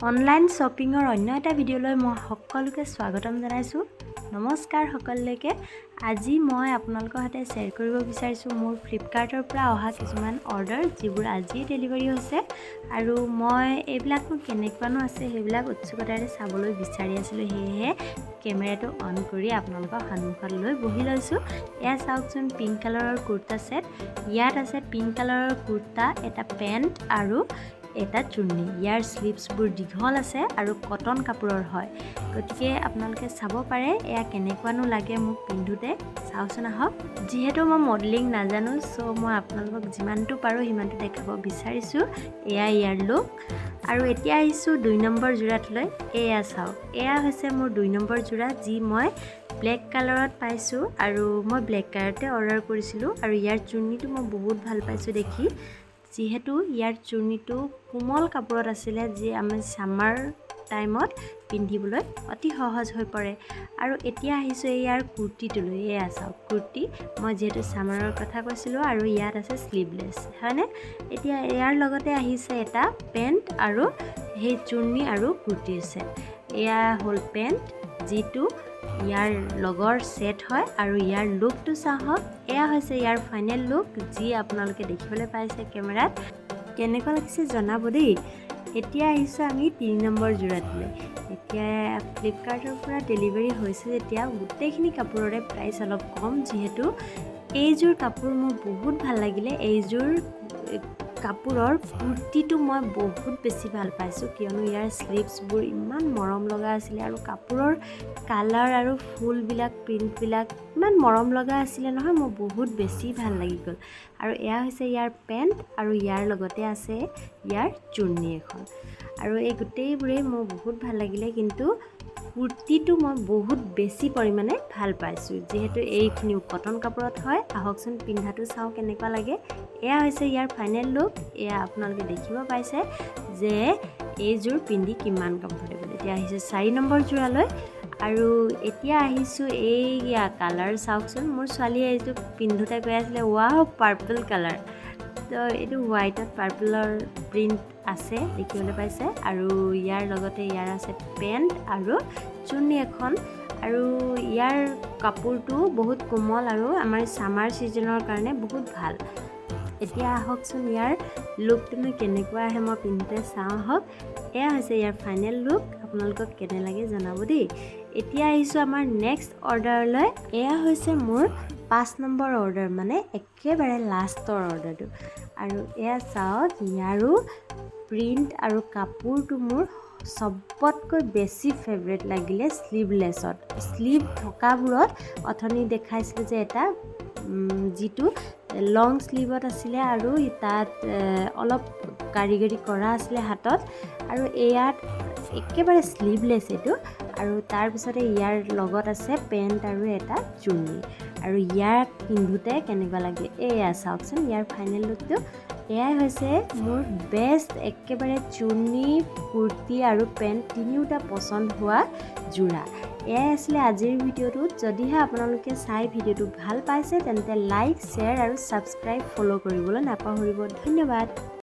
Online শ্বপিঙৰ অন্য এটা ভিডিঅ'লৈ মই সকলোকে স্বাগতম জনাইছোঁ। নমস্কাৰ সকলোকে। আজি মই আপোনালোকৰ সৈতে শ্বেয়াৰ কৰিব বিচাৰিছোঁ মোৰ ফ্লিপকাৰ্টৰ পৰা অহা কিছুমান অৰ্ডাৰ যিবোৰ আজিয়ে ডেলিভাৰী হৈছে আৰু মই এইবিলাকনো কেনেকুৱানো আছে সেইবিলাক উৎসুকতাৰে চাবলৈ বিচাৰি আছিলোঁ। সেয়েহে কেমেৰাটো অন কৰি আপোনালোকৰ সন্মুখত লৈ বহি লৈছোঁ। এয়া চাওকচোন, পিংক কালাৰৰ কুৰ্তা ছেট। ইয়াত আছে পিংক কালাৰৰ কুৰ্তা, এটা পেণ্ট আৰু এটা চুৰ্ণি। ইয়াৰ স্লিভছবোৰ দীঘল আছে আৰু কটন কাপোৰৰ হয়, গতিকে আপোনালোকে চাব পাৰে এয়া কেনেকুৱানো লাগে মোক পিন্ধোতে। চাওচোন আহক। যিহেতু মই মডেলিং নাজানো, মই আপোনালোকক যিমানটো পাৰোঁ সিমানটো দেখাব বিচাৰিছোঁ। এয়া ইয়াৰ লুক। আৰু এতিয়া আহিছোঁ 2 নম্বৰ যোৰাটোলৈ। এয়া চাওক, এয়া হৈছে মোৰ 2 নম্বৰ যোৰা, যি মই ব্লেক কালাৰত পাইছোঁ আৰু মই ব্লেক কালাৰতে অৰ্ডাৰ কৰিছিলোঁ। আৰু ইয়াৰ চুৰ্ণিটো মই বহুত ভাল পাইছোঁ দেখি, যিহেতু ইয়াৰ চুৰ্ণিটো কোমল কাপোৰত আছিলে, যি আমি ছামাৰ টাইমত পিন্ধিবলৈ অতি সহজ হৈ পৰে। আৰু এতিয়া আহিছোঁ ইয়াৰ কুৰ্তিটোলৈ। এয়া চাওক কুৰ্তি, মই যিহেতু ছামাৰৰ কথা কৈছিলোঁ আৰু ইয়াত আছে শ্লিভলেছ, হয়নে? এতিয়া ইয়াৰ লগতে আহিছে এটা পেণ্ট আৰু সেই চুৰ্ণি আৰু কুৰ্তিৰ ছেট। এয়া হ'ল পেণ্ট, যিটো ইয়াৰ লগৰ ছেট হয়। আৰু ইয়াৰ লুকটো চাওক, এয়া হৈছে ইয়াৰ ফাইনেল লুক, যি আপোনালোকে দেখিবলৈ পাইছে কেমেৰাত। কেনেকুৱা লাগিছে জনাব দেই। এতিয়া আহিছোঁ আমি 3 নম্বৰ যোৰাটোলৈ। এতিয়া ফ্লিপকাৰ্টৰ পৰা ডেলিভাৰী হৈছে যেতিয়া গোটেইখিনি কাপোৰৰে প্ৰাইচ অলপ কম, যিহেতু এইযোৰ কাপোৰ মোৰ বহুত ভাল লাগিলে। এইযোৰ কাপোৰৰ কুৰ্তিটো মই বহুত বেছি ভাল পাইছোঁ, কিয়নো ইয়াৰ স্লিভছবোৰ ইমান মৰম লগা আছিলে আৰু কাপোৰৰ কালাৰ আৰু ফুলবিলাক, প্ৰিণ্টবিলাক ইমান মৰম লগা আছিলে নহয়, মোৰ বহুত বেছি ভাল লাগি গ'ল। আৰু এয়া হৈছে ইয়াৰ পেণ্ট আৰু ইয়াৰ লগতে আছে ইয়াৰ চুৰ্ণি এখন। আৰু এই গোটেইবোৰেই মোৰ বহুত ভাল লাগিলে, কিন্তু কুৰ্তিটো মই বহুত বেছি পৰিমাণে ভাল পাইছোঁ, যিহেতু এইখিনিও কটন কাপোৰত হয়। আহকচোন পিন্ধাটো চাওঁ কেনেকুৱা লাগে। এয়া হৈছে ইয়াৰ ফাইনেল লুক। এয়া আপোনালোকে দেখিব পাইছে যে এইযোৰ পিন্ধি কিমান কমফৰ্টেবল। এতিয়া আহিছোঁ 4 নম্বৰ যোৰালৈ। আৰু এতিয়া আহিছোঁ এইয়া কালাৰ চাওকচোন। মোৰ ছোৱালীয়ে এইযোৰ পিন্ধোতে কৈ আছিলে, ৱাও পাৰ্পল কালাৰ। তো এইটো হোৱাইটত পাৰ্পলৰ প্ৰিণ্ট আছে, দেখিবলৈ পাইছে। আৰু ইয়াৰ লগতে ইয়াৰ আছে পেণ্ট আৰু চুৰ্ণি এখন। আৰু ইয়াৰ কাপোৰটো বহুত কোমল আৰু আমাৰ ছামাৰ ছিজনৰ কাৰণে বহুত ভাল। এতিয়া আহকচোন ইয়াৰ লুকটোনো কেনেকুৱা আহে মই পিন্ধোতে চাওঁ আহক। এয়া হৈছে ইয়াৰ ফাইনেল লুক। আপোনালোকক কেনে লাগে জনাব দেই। এতিয়া আহিছোঁ আমাৰ নেক্সট অৰ্ডাৰলৈ। এয়া হৈছে মোৰ 5 নম্বৰ অৰ্ডাৰ, মানে একেবাৰে লাষ্টৰ অৰ্ডাৰটো। আৰু এয়া চাওক, ইয়াৰো প্ৰিণ্ট আৰু কাপোৰটো মোৰ চবতকৈ বেছি ফেভৰেট লাগিলে শ্লিভলেছত। শ্লিভ থকাবোৰত অথনি দেখাইছিলোঁ যে এটা যিটো লং শ্লিভত আছিলে আৰু তাত অলপ কাৰিকৰী কৰা আছিলে হাতত। আৰু ইয়াত একেবাৰে শ্লিভলেছ এইটো। আৰু তাৰপিছতে ইয়াৰ লগত আছে পেণ্ট আৰু এটা চুৰ্ণি। আৰু ইয়াক পিন্ধোতে কেনেকুৱা লাগে এয়া চাওকচোন, ইয়াৰ ফাইনেল লুকটো। এয়াই হৈছে মোৰ বেষ্ট একেবাৰে চুৰ্ণি, কুৰ্তি আৰু পেণ্ট তিনিওটা পচন্দ হোৱা যোৰা। এয়াই আছিলে আজিৰ ভিডিঅ'টোত। যদিহে আপোনালোকে চাই ভিডিঅ'টো ভাল পাইছে তেন্তে লাইক, শ্বেয়াৰ আৰু ছাবস্ক্ৰাইব, ফ'ল' কৰিবলৈ নাপাহৰিব। ধন্যবাদ।